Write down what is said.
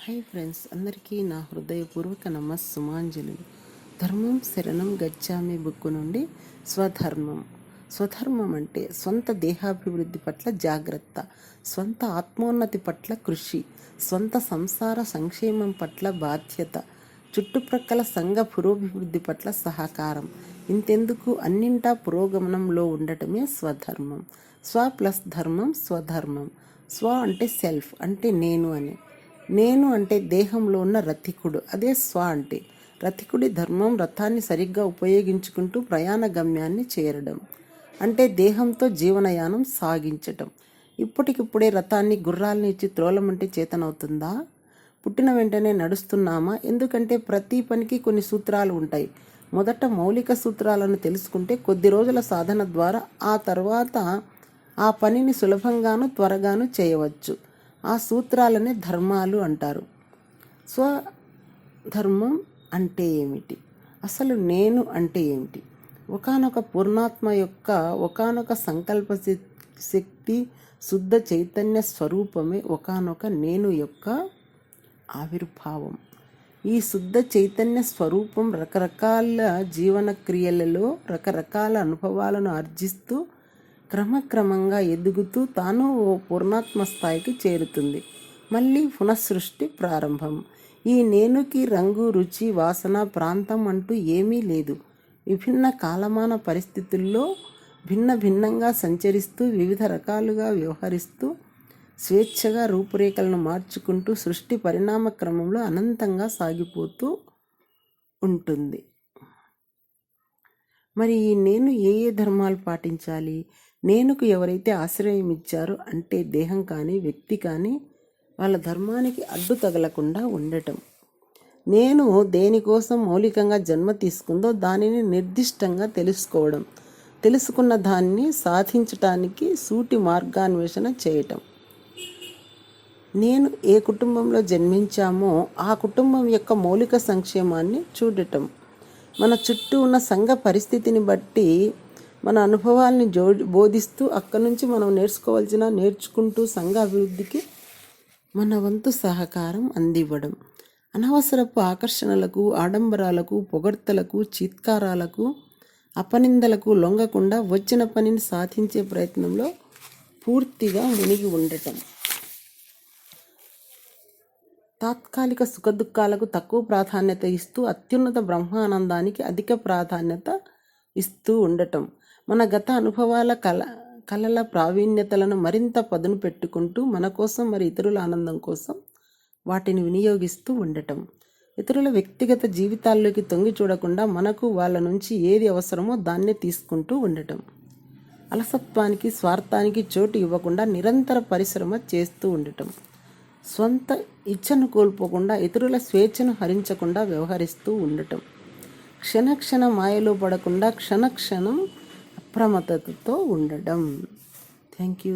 Hi friends, అందరికీ నా హృదయపూర్వక సుమాంజలి. ధర్మం శరణం గచ్చామి బుక్కు నుండి స్వధర్మం అంటే సొంత దేహాభివృద్ధి పట్ల జాగ్రత్త, సొంత ఆత్మోన్నతి పట్ల కృషి, సొంత సంసార సంక్షేమం పట్ల బాధ్యత, చుట్టుప్రక్కల సంఘ పురోభివృద్ధి పట్ల సహకారం. ఇంతెందుకు అన్నింటా పురోగమనంలో ఉండటమే స్వధర్మం. స్వ ప్లస్ ధర్మం స్వధర్మం. స్వ అంటే సెల్ఫ్, అంటే నేను అని. నేను అంటే దేహంలో ఉన్న రథికుడు, అదే స్వ అంటే. రథికుడి ధర్మం రథాన్ని సరిగ్గా ఉపయోగించుకుంటూ ప్రయాణ గమ్యాన్ని చేరడం, అంటే దేహంతో జీవనయానం సాగించటం. ఇప్పటికిప్పుడే రథాన్ని గుర్రాలని ఇచ్చి త్రోలమంటే చేతనవుతుందా? పుట్టిన వెంటనే నడుస్తున్నామా? ఎందుకంటే ప్రతి పనికి కొన్ని సూత్రాలు ఉంటాయి. మొదట మౌలిక సూత్రాలను తెలుసుకుంటే కొద్ది రోజుల సాధన ద్వారా ఆ తర్వాత ఆ పనిని సులభంగాను త్వరగాను చేయవచ్చు. ఆ సూత్రాలనే ధర్మాలు అంటారు. స్వధర్మం అంటే ఏమిటి? అసలు నేను అంటే ఏమిటి? ఒకానొక పూర్ణాత్మ యొక్క ఒకానొక సంకల్ప శక్తి శుద్ధ చైతన్య స్వరూపమే ఒకానొక నేను యొక్క ఆవిర్భావం. ఈ శుద్ధ చైతన్య స్వరూపం రకరకాల జీవన క్రియలలో రకరకాల అనుభవాలను ఆర్జిస్తూ క్రమక్రమంగా ఎదుగుతూ తాను ఓ పూర్ణాత్మ స్థాయికి చేరుతుంది. మళ్ళీ పునఃసృష్టి ప్రారంభం. ఈ నేనుకి రంగు, రుచి, వాసన, ప్రాంతం అంటూ ఏమీ లేదు. విభిన్న కాలమాన పరిస్థితుల్లో భిన్నంగా సంచరిస్తూ వివిధ రకాలుగా వ్యవహరిస్తూ స్వేచ్ఛగా రూపురేఖలను మార్చుకుంటూ సృష్టి పరిణామ క్రమంలో అనంతంగా సాగిపోతూ ఉంటుంది. మరి ఈ నేను ఏ ధర్మాలు పాటించాలి? నేనుకు ఎవరైతే ఆశ్రయం ఇచ్చారో, అంటే దేహం కానీ వ్యక్తి కానీ, వాళ్ళ ధర్మానికి అడ్డు తగలకుండా ఉండటం. నేను దేనికోసం మౌలికంగా జన్మ తీసుకుందో దానిని నిర్దిష్టంగా తెలుసుకోవడం, తెలుసుకున్న దాన్ని సాధించటానికి సూటి మార్గాన్వేషణ చేయటం. నేను ఏ కుటుంబంలో జన్మించామో ఆ కుటుంబం యొక్క మౌలిక సంక్షేమాన్ని చూడటం. మన చుట్టూ ఉన్న సంఘ పరిస్థితిని బట్టి మన అనుభవాల్ని బోధిస్తూ అక్కడి నుంచి మనం నేర్చుకుంటూ సంఘ అభివృద్ధికి మన వంతు సహకారం అందివ్వడం. అనవసరపు ఆకర్షణలకు, ఆడంబరాలకు, పొగడ్తలకు, చీత్కారాలకు, అపనిందలకు లొంగకుండా వచ్చిన పనిని సాధించే ప్రయత్నంలో పూర్తిగా మునిగి ఉండటం. తాత్కాలిక సుఖదుఖాలకు తక్కువ ప్రాధాన్యత ఇస్తూ అత్యున్నత బ్రహ్మానందానికి అధిక ప్రాధాన్యత ఇస్తూ ఉండటం. మన గత అనుభవాల కళల ప్రావీణ్యతలను మరింత పదును పెట్టుకుంటూ మన కోసం మరి ఇతరుల ఆనందం కోసం వాటిని వినియోగిస్తూ ఉండటం. ఇతరుల వ్యక్తిగత జీవితాల్లోకి తొంగి చూడకుండా మనకు వాళ్ళ నుంచి ఏది అవసరమో దాన్నే తీసుకుంటూ ఉండటం. అలసత్వానికి, స్వార్థానికి చోటు ఇవ్వకుండా నిరంతర పరిశ్రమ చేస్తూ ఉండటం. స్వంత ఇచ్ఛను కోల్పోకుండా ఇతరుల స్వేచ్ఛను హరించకుండా వ్యవహరిస్తూ ఉండటం. క్షణక్షణ మాయలో పడకుండా క్షణక్షణం అప్రమత్తతతో ఉండడం. Thank you.